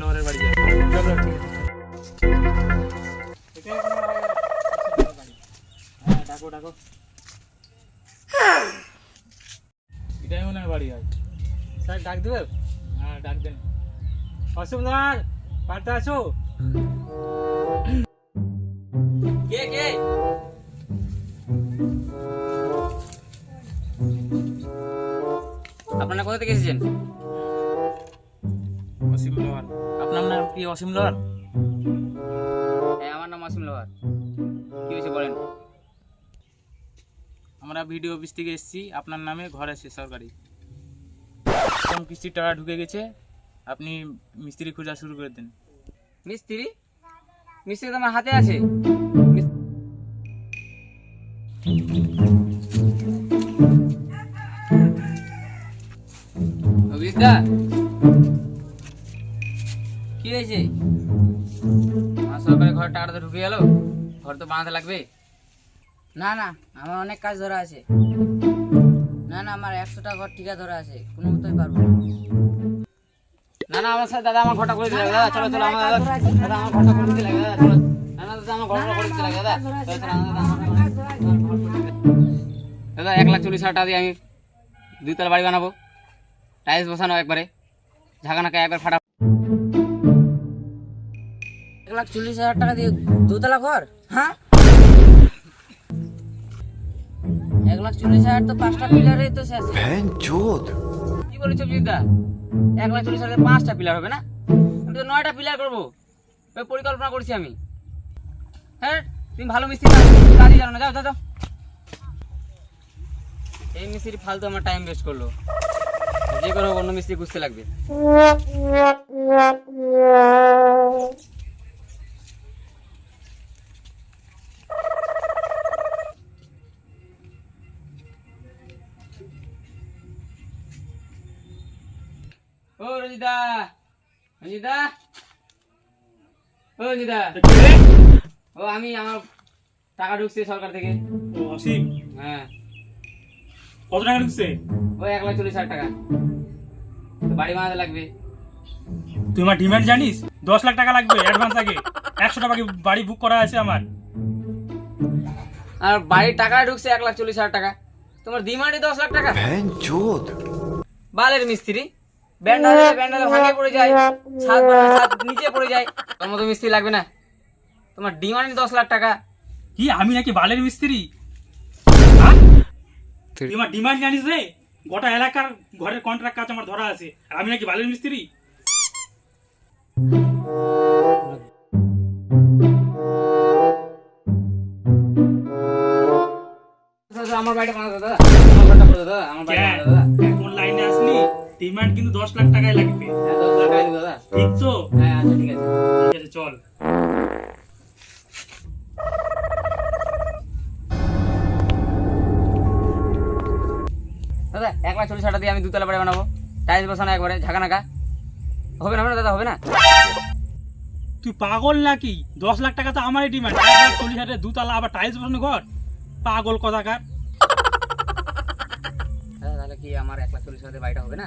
লোহারের বাড়ি যাবে। হ্যাঁ ডাকো ডাকো, এটাই মনে হয় বাড়ি আজ। স্যার ডাক দেবে? হ্যাঁ ডাক দেন। অসীম লোহার বাড়িতে আছো? কে কে? আপনারা কোথা থেকে এসেছেন? অসীম লোহার। আপনার নাম কি অসীম লোহার? হ্যাঁ আমার নাম অসীম লোহার। কি হয়েছে বলেন? আমরা ভিডিও অফিস থেকে এসেছি, আপনার নামে ঘর আছে সরকারি, কম কিস্তির টাকা ঢুকে গেছে, আপনি মিস্ত্রি খোঁজা শুরু করে দেন। মিস্ত্রি? মিস্ত্রি তো আমার হাতে আছে। অভিজ্ঞতা কি হয়েছে? আমার সরকারি ঘর টাকাটা তো ঢুকে গেল, ঘর তো বানাতে লাগবে। না না, আমার অনেক কাজ ধরা আছে। না না, আমার 100টা ঘর ঠিকা ধরা আছে, কোনো মতোই পারবো না। না না আমার সাথে দাদা আমার ঘরটা করে দিতে লাগে দাদা, চলো চলো আমার দাদা আমার ঘরটা করে দিতে লাগে দাদা, চলো। না না দাদা আমার ঘরটা করে দিতে লাগে দাদা, চলো চলো দাদা 1,40,000 টাকা দিয়ে আমি 2 তলা বাড়ি বানাবো, টাইলস বসানো একবারে, ঝাঁকানাকা একবার ফাটা। 1,40,000 টাকা দিয়ে 2 তলা ঘর? হ্যাঁ, 1,40,000 তো 5টা পিলারেই তো শেষ। কি বলেছো বিদ্যা? 1,40,000 5টা পিলার হবে না? আমি তো 9টা পিলার করবো, ওই পরিকল্পনা করছি আমি। হ্যাঁ তুমি ভালো মিস্ত্রি কাজই জানো না, যাও যাও যাও। এই মিস্ত্রি ফালতু আমার টাইম ওয়েস্ট করলো, যে কোনো অন্য মিস্ত্রি খুঁজতে লাগবে। ও রঞ্জিতা, রঞ্জিতা, ও রঞ্জিতা, ও আমি আমার টাকা ঢুকছে সরকার থেকে। ও অসীম, হ্যাঁ কত টাকা ঢুকছে? ওই 1,40,000 টাকা, তো বাড়ি বানাতে লাগবে। তুই আমার ডিমান্ড জানিস? 10 লাখ টাকা লাগবে অ্যাডভান্স আগে, 100 টাকা বাড়ি বুক করা আছে আমার। আর বাড়ির টাকা ঢুকছে 1,40,000 টাকা, তোমার ডিমান্ডে 10 লাখ টাকা? বালের মিস্ত্রি, ব্যান্ডালে ভাঙে পড়ে যায়, ছাদ নিচে পড়ে যায়, তোমার মতো মিস্ত্রি লাগবে না। তোমার ডিমান্ড 10 লাখ টাকা। কি আমি নাকি বালের মিস্ত্রি? হ্যাঁ? তুই আমার ডিমান্ড জানিস রে? গোটা এলাকার ঘরের কন্ট্রাক্ট কাজ আমার ধরা আছে, আর আমি নাকি বালের মিস্ত্রি? আমার বাড়িটা বানাতে দাদা, আমার ঘরটা করে দাদা, আমার বাড়িটা বানাতে দাদা। এখন লাইনে আসলি, ডিমান্ড কিন্তু 10 লাখ টাকাই লাগবে। হ্যাঁ 10 লাখ টাকা দিব দাদা। ঠিক তো? হ্যাঁ আচ্ছা ঠিক আছে। ঠিক আছে চল। দাদা 1,40,000 টাকা দিয়ে আমি 2 তলা বাড়ি বানাবো, টাইলস বসানো একবারে, ঝাঁকানাকা। হবে না দাদা, হবে না? তুই পাগল নাকি? 10 লাখ টাকা তো আমারই ডিমান্ড, 1,40,000 দুতলা আবার টাইলস বসানো ঘর? পাগল কথাকার। দাদা তাহলে কি আমার 1,40,000 বাড়িটা হবে না?